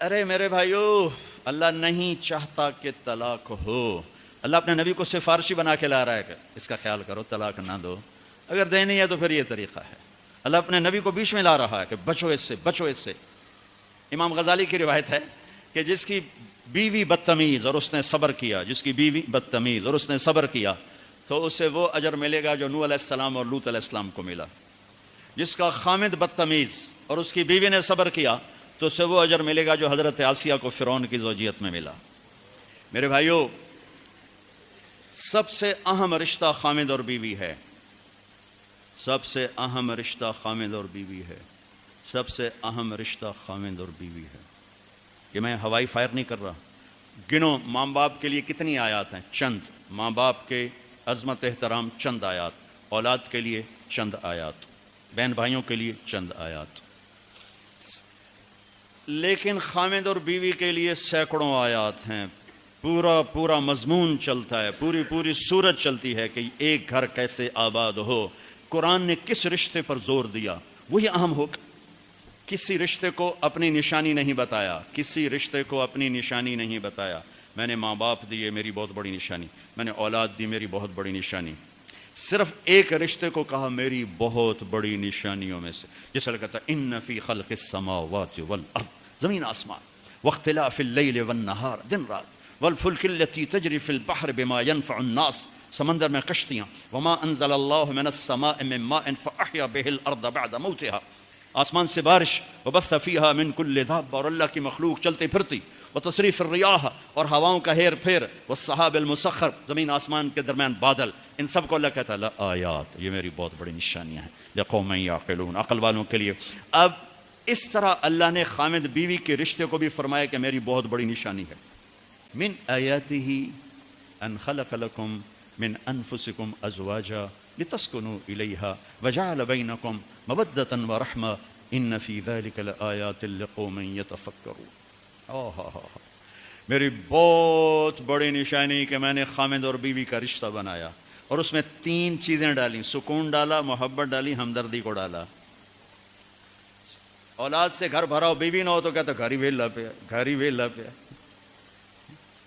ارے میرے بھائیو، اللہ نہیں چاہتا کہ طلاق ہو. اللہ اپنے نبی کو سفارشی بنا کے لا رہا ہے کہ اس کا خیال کرو، طلاق نہ دو. اگر دینی ہے تو پھر یہ طریقہ ہے. اللہ اپنے نبی کو بیچ میں لا رہا ہے کہ بچو اس سے، بچو اس سے. امام غزالی کی روایت ہے کہ جس کی بیوی بدتمیز اور اس نے صبر کیا، جس کی بیوی بدتمیز اور اس نے صبر کیا تو اسے وہ اجر ملے گا جو نوح علیہ السلام اور لوط علیہ السلام کو ملا. جس کا خامد بدتمیز اور اس کی بیوی نے صبر کیا تو اسے وہ اجر ملے گا جو حضرت آسیہ کو فرعون کی زوجیت میں ملا. میرے بھائیو، سب سے اہم رشتہ خامد اور بیوی ہے. سب سے اہم رشتہ خامد اور بیوی ہے. سب سے اہم رشتہ خامد اور بیوی ہے. یہ میں ہوائی فائر نہیں کر رہا. گنو ماں باپ کے لیے کتنی آیات ہیں؟ چند. ماں باپ کے عظمت احترام چند آیات، اولاد کے لیے چند آیات، بہن بھائیوں کے لیے چند آیات. لیکن خامد اور بیوی کے لیے سینکڑوں آیات ہیں. پورا مضمون چلتا ہے، پوری صورت چلتی ہے کہ ایک گھر کیسے آباد ہو. قرآن نے کس رشتے پر زور دیا وہی اہم ہو. کسی رشتے کو اپنی نشانی نہیں بتایا، کسی رشتے کو اپنی نشانی نہیں بتایا. میں نے ماں باپ دیے، میری بہت بڑی نشانی. میں نے اولاد دی، میری بہت بڑی نشانی. صرف ایک رشتے کو کہا میری بہت بڑی نشانیوں میں سے، جیسا کہتا ہے ان فی خلق السماوات والارض، زمین آسمان، واختلاف اللیل والنہار، دن رات، والفلک التی تجری فی البحر بما ينفع الناس، سمندر میں کشتیاں، وما انزل اللہ من السماء من ماء فاحیا به الارض بعد موتها، آسمان سے بارش، وبث فیہا من کل دابہ، اور اللہ کی مخلوق چلتی پھرتی، وتصریف الریاح، اور ہواؤں کا ہیر پھیر، والسحاب المسخر، زمین آسمان کے درمیان بادل. ان سب کو اللہ کہتا ہے لآیات، یہ میری بہت بڑی نشانیاں ہیں لقوم یعقلون، عقل والوں کے لیے. اب اس طرح اللہ نے خامد بیوی کے رشتے کو بھی فرمایا کہ میری بہت بڑی نشانی ہے. من آیاتہ ان خلق لکم من انفسکم ازواجا لتسکنوا الیہا وجعل بینکم مودۃ ورحمہ ان فی ذلک لآیات لقوم یتفکرون. میری بہت بڑی نشانی کہ میں نے خامد اور بیوی کا رشتہ بنایا، اور اس میں 3 چیزیں ڈالیں، سکون ڈالا، محبت ڈالی، ہمدردی کو ڈالا. اولاد سے گھر بھرا ہو، بیوی نہ ہو تو کہتا گھر ہی ویلا پہ، گھر ہی ویلا پہ.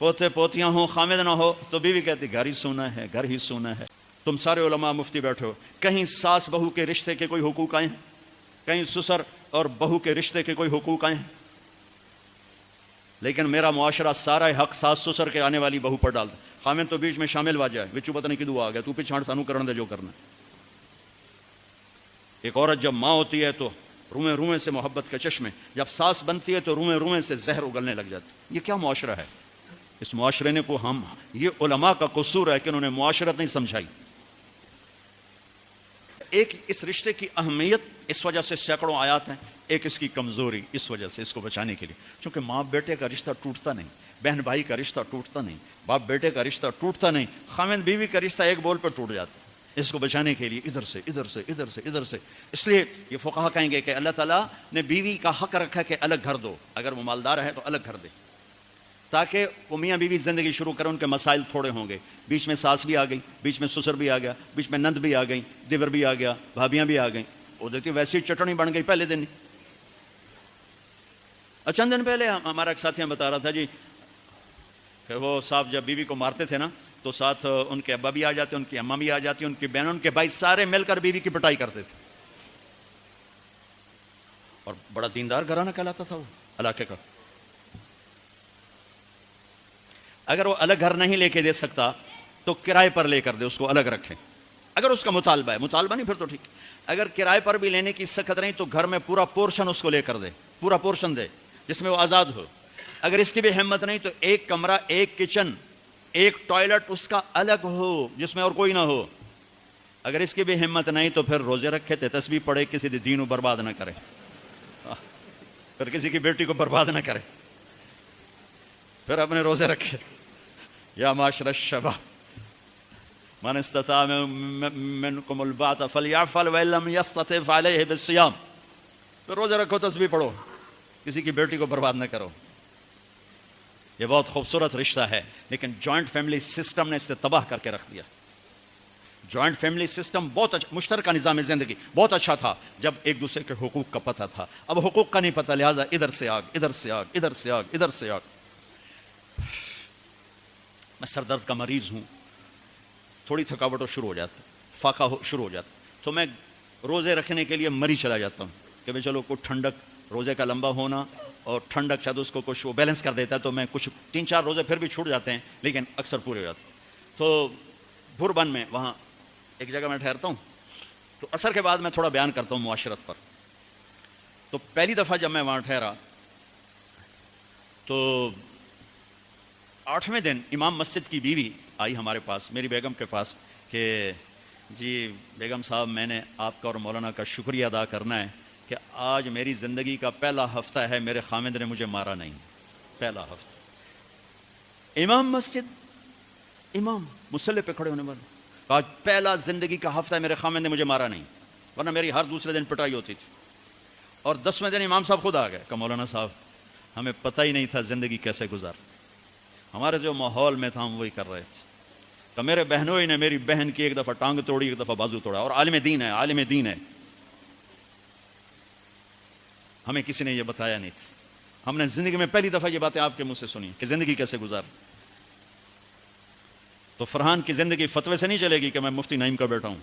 پوتے پوتیاں ہوں، خامد نہ ہو تو بیوی کہتی گھر ہی سونا ہے، گھر ہی سونا ہے. تم سارے علماء مفتی بیٹھے ہو، کہیں ساس بہو کے رشتے کے کوئی حقوق آئے ہیں؟ کہیں سسر اور بہو کے رشتے کے کوئی حقوق آئے ہیں؟ لیکن میرا معاشرہ سارا حق ساس سسر کے آنے والی بہو پر ڈالتا. خامد تو بیچ میں شامل ہوا جائے، بچو پتہ نہیں کدو آ گیا، تو پچھاڑ سانو کرن دے جو کرنا. ایک عورت جب ماں ہوتی ہے تو روئیں روئیں سے محبت کے چشمے، جب ساس بنتی ہے تو روئیں روئیں سے زہر اگلنے لگ جاتی. یہ کیا معاشرہ ہے؟ اس معاشرے نے کو ہم، یہ علماء کا قصور ہے کہ انہوں نے معاشرت نہیں سمجھائی. ایک اس رشتے کی اہمیت اس وجہ سے سینکڑوں آیات ہیں، ایک اس کی کمزوری اس وجہ سے، اس کو بچانے کے لیے. چونکہ ماں بیٹے کا رشتہ ٹوٹتا نہیں، بہن بھائی کا رشتہ ٹوٹتا نہیں، باپ بیٹے کا رشتہ ٹوٹتا نہیں، خامد بیوی کا رشتہ ایک بول پر ٹوٹ جاتا ہے. اس کو بچانے کے لیے ادھر سے ادھر سے ادھر سے ادھر سے. اس لیے یہ فقہا کہیں گے کہ اللہ تعالیٰ نے بیوی کا حق رکھا کہ الگ گھر دو، اگر وہ مالدار ہے تو الگ گھر دے، تاکہ وہ میاں بیوی زندگی شروع کریں. ان کے مسائل تھوڑے ہوں گے، بیچ میں ساس بھی آ گئی، بیچ میں سسر بھی آ گیا، بیچ میں نند بھی آ گئی، دیور بھی آ گیا، بھابیاں بھی آ گئیں. وہ دیکھیے ویسی چٹنی بن گئی پہلے دن. چند دن پہلے ہمارا ایک ساتھی بتا رہا تھا جی کہ وہ صاحب جب بیوی کو مارتے تھے نا تو ساتھ ان کے ابا بھی آ جاتے، ان کی اماں بھی آ جاتی، ان کی بہن، ان کے بھائی، سارے مل کر بیوی کی پٹائی کرتے تھے. اور بڑا دیندار گھرانہ کہلاتا تھا وہ علاقے کا. اگر وہ الگ گھر نہیں لے کے دے سکتا تو کرائے پر لے کر دے، اس کو الگ رکھے. اگر اس کا مطالبہ ہے، مطالبہ نہیں پھر تو ٹھیک. اگر کرائے پر بھی لینے کی سخت نہیں تو گھر میں پورا پورشن اس کو لے کر دے، پورا پورشن دے جس میں وہ آزاد ہو. اگر اس کی بھی ہمت نہیں تو ایک کمرہ، ایک کچن، ایک ٹوائلٹ اس کا الگ ہو جس میں اور کوئی نہ ہو. اگر اس کی بھی ہمت نہیں تو پھر روزے رکھے تھے، تسبیح پڑھے، کسی دین کو برباد نہ کرے، پھر کسی کی بیٹی کو برباد نہ کرے، پھر اپنے روزے رکھے. یا معاشر الشباب من استطاع منکم الباءۃ فلیعفل وان لم یستطع فعلیہ بالصیام. پھر روزے رکھو، تسبیح پڑھو، کسی کی بیٹی کو برباد نہ کرو. یہ بہت خوبصورت رشتہ ہے، لیکن جوائنٹ فیملی سسٹم نے اسے تباہ کر کے رکھ دیا. جوائنٹ فیملی سسٹم بہت اچھا، مشترکہ نظام زندگی بہت اچھا تھا جب ایک دوسرے کے حقوق کا پتہ تھا. اب حقوق کا نہیں پتہ، لہٰذا ادھر سے آگ، ادھر سے آگ، ادھر سے آگ، ادھر سے آگ. میں سر درد کا مریض ہوں، تھوڑی تھکاوٹ شروع ہو جاتا، فاقہ شروع ہو جاتا، تو میں روزے رکھنے کے لیے مری چلا جاتا ہوں کہ بھائی چلو کوئی ٹھنڈک، روزے کا لمبا ہونا اور ٹھنڈک شاید اس کو کچھ وہ بیلنس کر دیتا ہے، تو میں کچھ 3-4 روزے پھر بھی چھوٹ جاتے ہیں لیکن اکثر پورے ہو جاتے ہیں. تو بھوربن میں وہاں ایک جگہ میں ٹھہرتا ہوں، تو عصر کے بعد میں تھوڑا بیان کرتا ہوں معاشرت پر. تو پہلی دفعہ جب میں وہاں ٹھہرا تو 8ویں دن امام مسجد کی بیوی آئی ہمارے پاس، میری بیگم کے پاس، کہ جی بیگم صاحب میں نے آپ کا اور مولانا کا شکریہ ادا کرنا ہے کہ آج میری زندگی کا پہلا ہفتہ ہے میرے خامد نے مجھے مارا نہیں. پہلا ہفتہ امام مسجد، امام مصلی پہ کھڑے ہونے والے، آج پہلا زندگی کا ہفتہ ہے میرے خامد نے مجھے مارا نہیں، ورنہ میری ہر دوسرے دن پٹائی ہوتی تھی. اور 10ویں دن امام صاحب خود آ گئے کہ مولانا صاحب ہمیں پتہ ہی نہیں تھا زندگی کیسے گزار، ہمارے جو ماحول میں تھا ہم وہی کر رہے تھے. تو میرے بہنوئی نے میری بہن کی ایک دفعہ ٹانگ توڑی، ایک دفعہ بازو توڑا، اور عالم دین ہے، عالم دین ہے. ہمیں کسی نے یہ بتایا نہیں تھا، ہم نے زندگی میں پہلی دفعہ یہ باتیں آپ کے منہ سے سنی کہ زندگی کیسے گزار. تو فرحان کی زندگی فتوے سے نہیں چلے گی کہ میں مفتی نعیم کا بیٹا ہوں،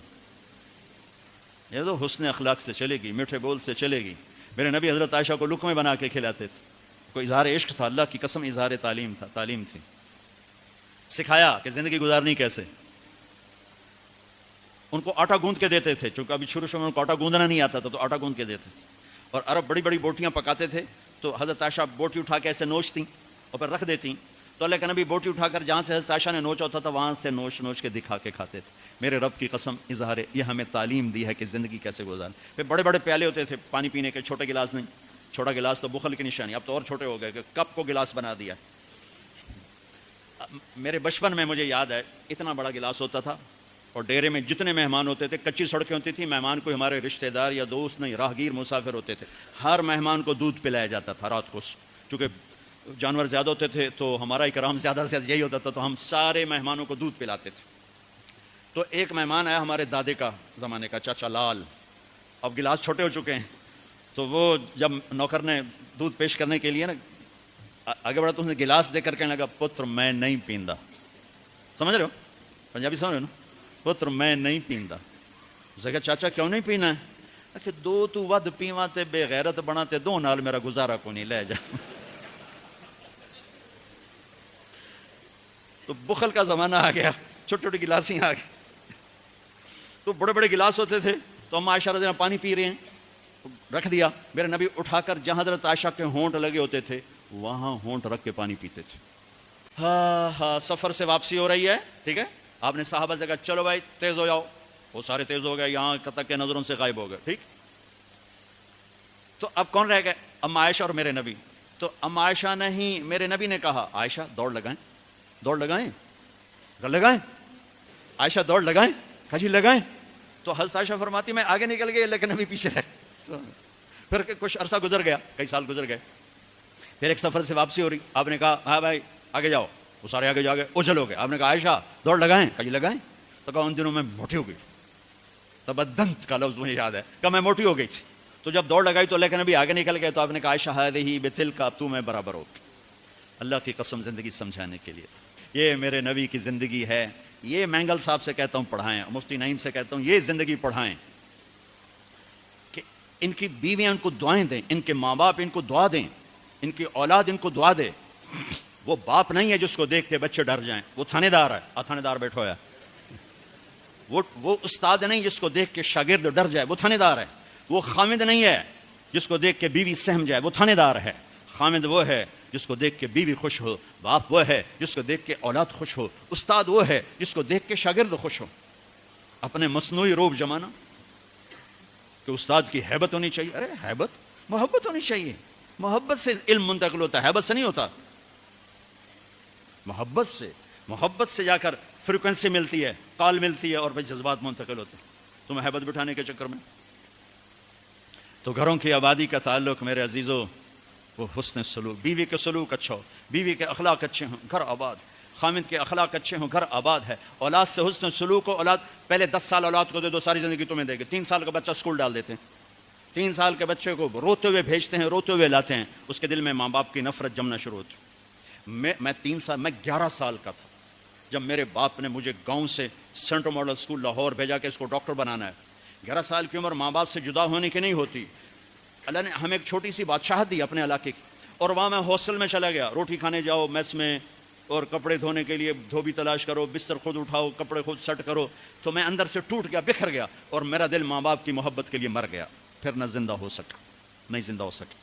یہ تو حسن اخلاق سے چلے گی، میٹھے بول سے چلے گی. میرے نبی حضرت عائشہ کو لقمے بنا کے کھلاتے تھے، کوئی اظہار عشق تھا، اللہ کی قسم اظہار تعلیم تھا، تعلیم تھی. سکھایا کہ زندگی گزارنی کیسے. ان کو آٹا گوندھ کے دیتے تھے، چونکہ ابھی شروع میں ان کو آٹا گوندنا نہیں آتا تھا تو آٹا گوندھ کے دیتے تھے. اور عرب بڑی بڑی بوٹیاں پکاتے تھے تو حضرت عائشہ بوٹی اٹھا کے ایسے نوچتیں اور پھر رکھ دیتیں. تو اللہ کے نبی بوٹی اٹھا کر جہاں سے حضرت عائشہ نے نوچا ہوتا تھا وہاں سے نوچ نوچ کے دکھا کے کھاتے تھے. میرے رب کی قسم اظہار یہ ہمیں تعلیم دی ہے کہ زندگی کیسے گزار. پھر بڑے بڑے پیالے ہوتے تھے پانی پینے کے، چھوٹے گلاس نہیں، چھوٹا گلاس تو بخل کی نشانی، اب تو اور چھوٹے ہو گئے کہ کپ کو گلاس بنا دیا. میرے بچپن میں مجھے یاد ہے اتنا بڑا گلاس ہوتا تھا، اور ڈیرے میں جتنے مہمان ہوتے تھے، کچی سڑکیں ہوتی تھی، مہمان کو ہمارے رشتہ دار یا دوست نہیں، راہگیر مسافر ہوتے تھے، ہر مہمان کو دودھ پلایا جاتا تھا رات کو. چونکہ جانور زیادہ ہوتے تھے تو ہمارا اکرام زیادہ سے زیادہ یہی ہوتا تھا، تو ہم سارے مہمانوں کو دودھ پلاتے تھے. تو ایک مہمان آیا ہمارے دادے کا زمانے کا، چاچا لال، اب گلاس چھوٹے ہو چکے ہیں، تو وہ جب نوکر نے دودھ پیش کرنے کے لیے نا آگے بڑھا تو اس نے گلاس دے کر کہنے لگا پتر میں نہیں پیندا. سمجھ رہے ہو پنجابی سمجھ رہے ہو نا، پتر میں نہیں پیندا. اس نے کہا چاچا کیوں نہیں پینا ہے؟ کہ دو تو ود پیواں تے بے غیرت بنا تے دو نال میرا گزارا کو نہیں، لے جا. تو بخل کا زمانہ آ گیا، چھوٹی چھوٹی گلاسیں آ گئی. تو بڑے بڑے گلاس ہوتے تھے تو ہم عائشہ رضی اللہ پانی پی رہے ہیں، رکھ دیا. میرے نبی اٹھا کر جہاں حضرت عائشہ کے ہونٹ لگے ہوتے تھے وہاں ہونٹ رکھ کے پانی پیتے تھے. ہاں سفر سے واپسی ہو رہی ہے، ٹھیک ہے، آپ نے صحابہ سے کہا چلو بھائی تیز ہو جاؤ، وہ سارے تیز ہو گئے، یہاں تک کہ نظروں سے غائب ہو گئے. ٹھیک، تو اب کون رہ گئے؟ ام عائشہ اور میرے نبی. تو ام عائشہ نہیں، میرے نبی نے کہا عائشہ دوڑ لگائیں، دوڑ لگائیں، لگائیں. عائشہ دوڑ لگائیں، کہا جی لگائیں. تو حضرت عائشہ فرماتی میں آگے نکل گئی لیکن نبی پیچھے رہے. پھر کچھ عرصہ گزر گیا، کئی سال گزر گئے، پھر ایک سفر سے واپسی ہو رہی، آپ نے کہا ہاں بھائی آگے جاؤ، وہ سارے آگے جا گئے، اچھل ہو گئے. آپ نے کہا عائشہ دوڑ لگائیں، کہا جی لگائیں. تو کہا ان دنوں میں موٹی ہو گئی، تبدنت کا لفظ مجھے یاد ہے، کہ میں موٹی ہو گئی تھی. تو جب دوڑ لگائی تو لیکن ابھی آگے نکل گئے، تو آپ نے کہا عائشہ ہذہ بتلک، اب تو میں برابر ہو. اللہ کی قسم زندگی سمجھانے کے لیے یہ میرے نبی کی زندگی ہے. یہ مینگل صاحب سے کہتا ہوں پڑھائیں، مفتی نعیم سے کہتا ہوں یہ زندگی پڑھائیں کہ ان کی بیویاں ان کو دعائیں دیں، ان کے ماں باپ ان کو دعا دیں، ان کی اولاد ان کو دعا دے. وہ باپ نہیں ہے جس کو دیکھ کے بچے ڈر جائیں، وہ تھانے دار ہے، تھانے دار بیٹھا ہوا ہے. وہ استاد نہیں جس کو دیکھ کے شاگرد ڈر جائے، وہ تھانے دار ہے. وہ خامد نہیں ہے جس کو دیکھ کے بیوی سہم جائے، وہ تھانے دار ہے. خامد وہ ہے جس کو دیکھ کے بیوی خوش ہو، باپ وہ ہے جس کو دیکھ کے اولاد خوش ہو، استاد وہ ہے جس کو دیکھ کے شاگرد خوش ہو. اپنے مصنوعی روب جمانا کہ استاد کی ہیبت ہونی چاہیے. ارے ہیبت، محبت ہونی چاہیے. محبت سے علم منتقل ہوتا ہے، ہیبت سے نہیں ہوتا. محبت سے جا کر فریکوینسی ملتی ہے، کال ملتی ہے، اور پھر جذبات منتقل ہوتے ہیں. تمہیں ہیبت بٹھانے کے چکر میں. تو گھروں کی آبادی کا تعلق میرے عزیزوں وہ حسن سلوک، بیوی کے سلوک اچھا ہو، بیوی کے اخلاق اچھے ہوں، گھر آباد. خامد کے اخلاق اچھے ہوں، گھر آباد ہے، اولاد سے حسن سلوک ہو، اولاد پہلے 10 سال اولاد کو دے دو، ساری زندگی تمہیں دے گی. 3 سال کا بچہ اسکول ڈال دیتے ہیں، 3 سال کے بچے کو روتے ہوئے بھیجتے ہیں، روتے ہوئے لاتے ہیں، اس کے دل میں ماں باپ کی نفرت جمنا شروع ہوتی. میں 11 سال کا تھا جب میرے باپ نے مجھے گاؤں سے سینٹرل ماڈل اسکول لاہور بھیجا کہ اس کو ڈاکٹر بنانا ہے. 11 سال کی عمر ماں باپ سے جدا ہونے کی نہیں ہوتی. اللہ نے ہمیں ایک چھوٹی سی بادشاہت دی اپنے علاقے کی، اور وہاں میں ہاسٹل میں چلا گیا. روٹی کھانے جاؤ میس میں، اور کپڑے دھونے کے لیے دھوبی تلاش کرو، بستر خود اٹھاؤ، کپڑے خود سیٹ کرو. تو میں اندر سے ٹوٹ گیا، بکھر گیا، اور میرا دل ماں باپ کی محبت کے لیے مر گیا. پھر نہ زندہ ہو سکا، نہیں زندہ ہو سکا.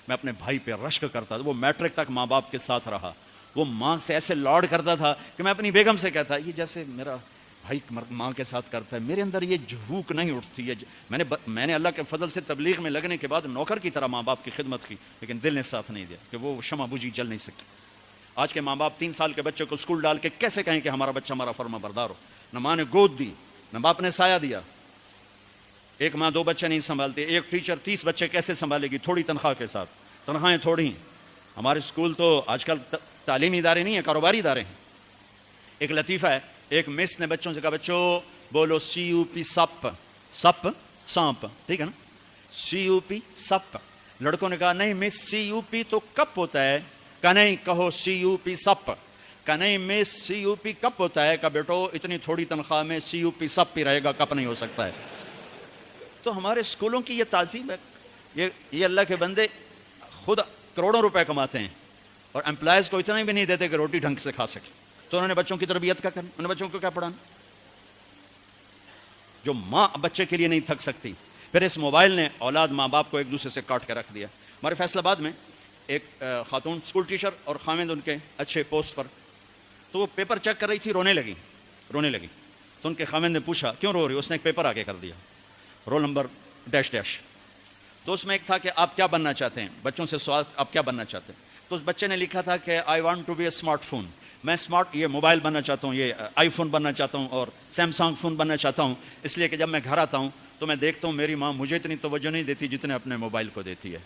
میں اپنے بھائی پہ رشک کرتا تھا. وہ میٹرک تک ماں باپ کے ساتھ رہا. وہ ماں سے ایسے لاڈ کرتا تھا کہ میں اپنی بیگم سے کہتا یہ جیسے میرا بھائی ماں کے ساتھ کرتا ہے. میرے اندر یہ جھوک نہیں اٹھتی ہے. میں نے اللہ کے فضل سے تبلیغ میں لگنے کے بعد نوکر کی طرح ماں باپ کی خدمت کی، لیکن دل نے ساتھ نہیں دیا کہ وہ شمع بجھی جل نہیں سکی. آج کے ماں باپ 3 سال کے بچے کو اسکول ڈال کے کیسے کہیں کہ ہمارا بچہ ہمارا فرما بردار ہو؟ نہ ماں نے گود دی، نہ باپ نے سایہ دیا. ایک ماں 2 بچے نہیں سنبھالتی. ایک ٹیچر 30 بچے کیسے سنبھالے گی تھوڑی تنخواہ کے ساتھ؟ تنخواہیں تھوڑی ہیں. ہمارے اسکول تو آج کل تعلیمی ادارے نہیں ہیں، کاروباری ادارے ہیں. ایک لطیفہ ہے، ایک مس نے بچوں سے کہا بچوں بولو CUP سپ. سپ سانپ، ٹھیک ہے نا، CUP سپ. لڑکوں نے کہا نہیں مس CUP تو کپ ہوتا ہے. کہا نہیں کہو CUP سپ. کہا نہیں مس CUP کپ ہوتا ہے. کہا بیٹو اتنی تھوڑی تنخواہ میں CUP سپ ہی رہے گا، کپ نہیں ہو سکتا ہے. تو ہمارے اسکولوں کی یہ تعظیم ہے. یہ اللہ کے بندے خود کروڑوں روپے کماتے ہیں اور امپلائز کو اتنا بھی نہیں دیتے کہ روٹی ڈھنگ سے کھا سکے. تو انہوں نے بچوں کی تربیت کیا کرنا؟ انہوں نے بچوں کو کیا پڑھانا؟ جو ماں بچے کے لیے نہیں تھک سکتی. پھر اس موبائل نے اولاد ماں باپ کو ایک دوسرے سے کاٹ کے رکھ دیا. ہمارے فیصل آباد میں ایک خاتون اسکول ٹیچر اور خاوند ان کے اچھے پوسٹ پر، تو وہ پیپر چیک کر رہی تھی، رونے لگی. تو ان کے خاوند نے پوچھا کیوں رو رہی؟ اس نے ایک پیپر آگے کر دیا، رول نمبر ڈیش ڈیش. تو اس میں ایک تھا کہ آپ کیا بننا چاہتے ہیں. بچوں سے سوال آپ کیا بننا چاہتے ہیں. تو اس بچے نے لکھا تھا کہ I want to be a smartphone. میں اسمارٹ یہ موبائل بننا چاہتا ہوں، یہ آئی فون بننا چاہتا ہوں اور سیمسنگ فون بننا چاہتا ہوں، اس لیے کہ جب میں گھر آتا ہوں تو میں دیکھتا ہوں میری ماں مجھے اتنی توجہ نہیں دیتی جتنے اپنے موبائل کو دیتی ہے.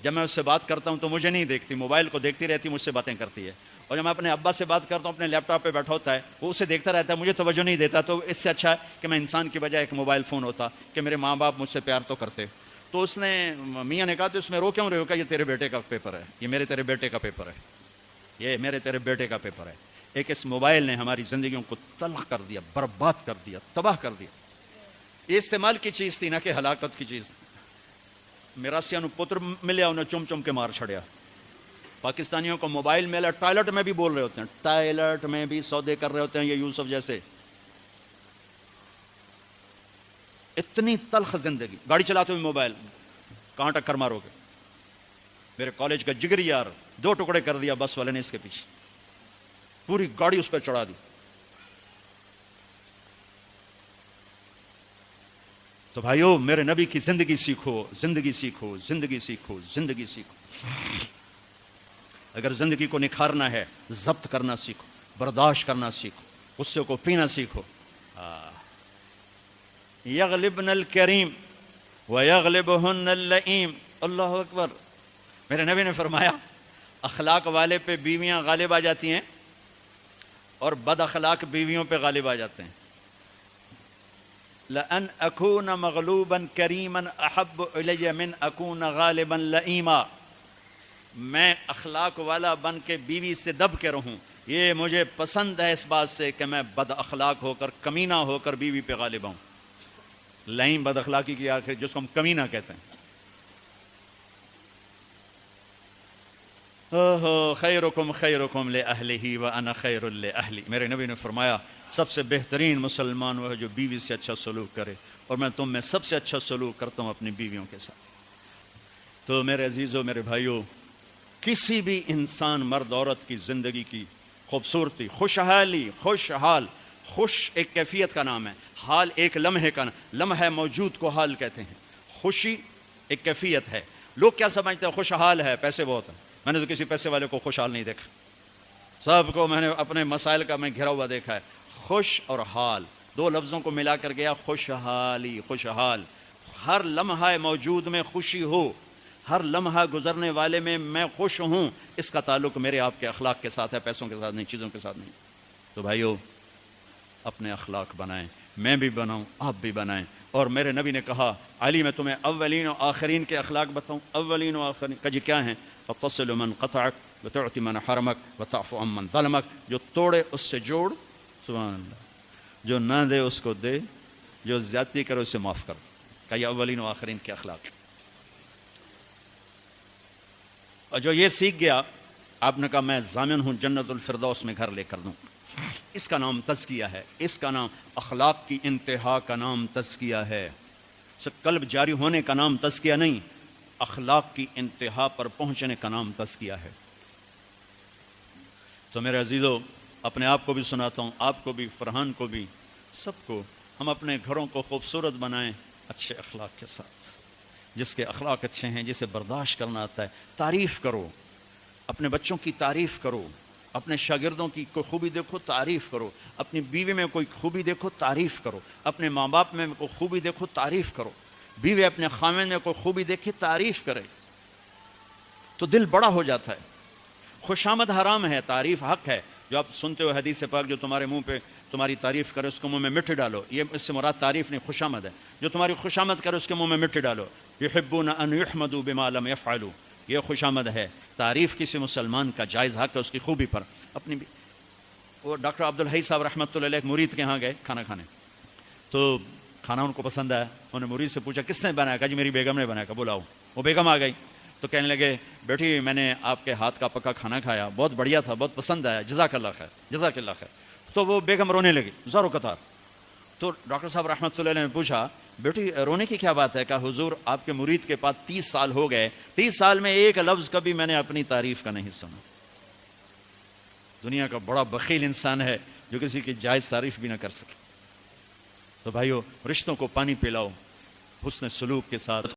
جب میں اس سے بات کرتا ہوں تو مجھے نہیں دیکھتی، موبائل کو دیکھتی رہتی، مجھ سے باتیں کرتی ہے. اور جب میں اپنے ابا سے بات کرتا ہوں اپنے لیپ ٹاپ پہ بیٹھا ہوتا ہے، وہ اسے دیکھتا رہتا ہے، مجھے توجہ نہیں دیتا. تو اس سے اچھا ہے کہ میں انسان کی بجائے ایک موبائل فون ہوتا کہ میرے ماں باپ مجھ سے پیار تو کرتے. تو اس نے میاں نے کہا تو اس میں رو کیوں رہے ہو؟ کہ یہ تیرے بیٹے کا پیپر ہے، یہ میرے تیرے بیٹے کا پیپر ہے، یہ میرے تیرے بیٹے کا پیپر ہے. ایک اس موبائل نے ہماری زندگیوں کو تلخ کر دیا، برباد کر دیا، تباہ کر دیا. یہ استعمال کی چیز تھی نہ کہ ہلاکت کی چیز. میراسیا نو پتر ملیا انہیں چم چم کے مار چھڑیا. پاکستانیوں کو موبائل ملا، ٹوائلٹ میں بھی بول رہے ہوتے ہیں، ٹوائلٹ میں بھی سودے کر رہے ہوتے ہیں یہ یوسف جیسے. اتنی تلخ زندگی. گاڑی چلاتے ہوئے موبائل، کہاں ٹکر مارو گے؟ میرے کالج کا جگری یار 2 ٹکڑے کر دیا بس والے نے اس کے پیچھے، پوری گاڑی اس پہ چڑھا دی. تو بھائیو میرے نبی کی زندگی سیکھو، زندگی سیکھو، زندگی سیکھو، زندگی سیکھو. اگر زندگی کو نکھارنا ہے ضبط کرنا سیکھو، برداشت کرنا سیکھو، غصے کو پینا سیکھو. یغلبن الکریم ویغلبہن اللئیم. اللہ اکبر. میرے نبی نے فرمایا اخلاق والے پہ بیویاں غالب آ جاتی ہیں اور بد اخلاق بیویوں پہ غالب آ جاتے ہیں. لَأَنْ أَكُونَ مَغْلُوبًا كَرِيمًا أَحَبُّ إِلَيَّ مِنْ أَكُونَ غَالِبًا لَئِيمًا. میں اخلاق والا بن کے بیوی سے دب کے رہوں، یہ مجھے پسند ہے اس بات سے کہ میں بد اخلاق ہو کر، کمینہ ہو کر بیوی پہ غالب ہوں. لئیم بد اخلاقی کی آخر جس کو ہم کمینہ کہتے ہیں. خیرکم خیرکم لأہلہ وأنا خیر لأہلی. میرے نبی نے فرمایا سب سے بہترین مسلمان وہ ہے جو بیوی سے اچھا سلوک کرے، اور میں تم میں سب سے اچھا سلوک کرتا ہوں اپنی بیویوں کے ساتھ. تو میرے عزیزوں، میرے بھائیوں، کسی بھی انسان مرد عورت کی زندگی کی خوبصورتی، خوشحالی، خوشحال، خوش ایک کیفیت کا نام ہے، حال ایک لمحے کا نام، لمحہ موجود کو حال کہتے ہیں. خوشی ایک کیفیت ہے. لوگ کیا سمجھتے ہیں؟ خوشحال ہے، پیسے بہت ہیں. میں نے تو کسی پیسے والے کو خوشحال نہیں دیکھا، سب کو میں نے اپنے مسائل کا میں گھرا ہوا دیکھا ہے. خوش اور حال 2 لفظوں کو ملا کر گیا خوشحالی، خوشحال. ہر لمحہ موجود میں خوشی ہو، ہر لمحہ گزرنے والے میں خوش ہوں. اس کا تعلق میرے آپ کے اخلاق کے ساتھ ہے، پیسوں کے ساتھ نہیں، چیزوں کے ساتھ نہیں. تو بھائیو اپنے اخلاق بنائیں، میں بھی بناؤں، آپ بھی بنائیں. اور میرے نبی نے کہا علی میں تمہیں اولین و آخرین کے اخلاق بتاؤں. اولین و آخرین کا جی کیا ہیں؟ وتصل من قطعک وتعطی من حرمک وتعفو عن من ظلمک. جو توڑے اس سے جوڑ، سبحان اللہ، جو نہ دے اس کو دے، جو زیادتی کرے اسے معاف کر. کہ یہ اولین و آخرین کے اخلاق. اور جو یہ سیکھ گیا، آپ نے کہا میں ضامن ہوں جنت الفردوس میں گھر لے کر دوں. اس کا نام تزکیہ ہے، اس کا نام اخلاق کی انتہا کا نام تزکیہ ہے. صرف قلب جاری ہونے کا نام تزکیہ نہیں، اخلاق کی انتہا پر پہنچنے کا نام تزکیہ ہے. تو میرے عزیزو، اپنے آپ کو بھی سناتا ہوں، آپ کو بھی، فرحان کو بھی، سب کو، ہم اپنے گھروں کو خوبصورت بنائیں اچھے اخلاق کے ساتھ. جس کے اخلاق اچھے ہیں، جسے برداشت کرنا آتا ہے، تعریف کرو. اپنے بچوں کی تعریف کرو، اپنے شاگردوں کی کوئی خوبی دیکھو تعریف کرو، اپنی بیوی میں کوئی خوبی دیکھو تعریف کرو، اپنے ماں باپ میں کوئی خوبی دیکھو تعریف کرو. بیوی اپنے خاوند میں کوئی خوبی دیکھے تعریف کرے تو دل بڑا ہو جاتا ہے. خوشامد حرام ہے، تعریف حق ہے. جو آپ سنتے ہو حدیث پاک، جو تمہارے منہ پہ تمہاری تعریف کرے اس کو منہ میں مٹی ڈالو. یہ اس سے مراد تعریف نہیں، خوشامد ہے. جو تمہاری خوشامد کرے اس کے منہ میں مٹی ڈالو. یحبون ان یحمدوا بما لم یفعلوا، یہ خوشامد ہے. تعریف کسی مسلمان کا جائز حق ہے اس کی خوبی پر. اپنی بھی وہ ڈاکٹر عبدالحی صاحب رحمۃ اللہ علیہ ایک مرید کے ہاں گئے کھانا کھانے. تو کھانا ان کو پسند آیا. انہوں نے مرید سے پوچھا کس نے بنایا؟ کہا جی میری بیگم نے بنایا. کہا بلاؤ. وہ بیگم آ گئی تو کہنے لگے بیٹی میں نے آپ کے ہاتھ کا پکا کھانا کھایا، بہت بڑھیا تھا، بہت پسند آیا، جزاک اللہ خیر، جزاک اللہ خیر. تو وہ بیگم رونے لگی زاروں قطار. تو ڈاکٹر صاحب رحمۃ اللہ علیہ نے پوچھا بیٹی رونے کی کیا بات ہے؟ کہا حضور آپ کے مرید کے پاس 30 سال ہو گئے، 30 سال میں ایک لفظ کبھی میں نے اپنی تعریف کا نہیں سنا. دنیا کا بڑا بخیل انسان ہے جو کسی کی جائز تعریف بھی نہ کر سکے. تو بھائیو، رشتوں کو پانی پلاؤ حسن سلوک کے ساتھ.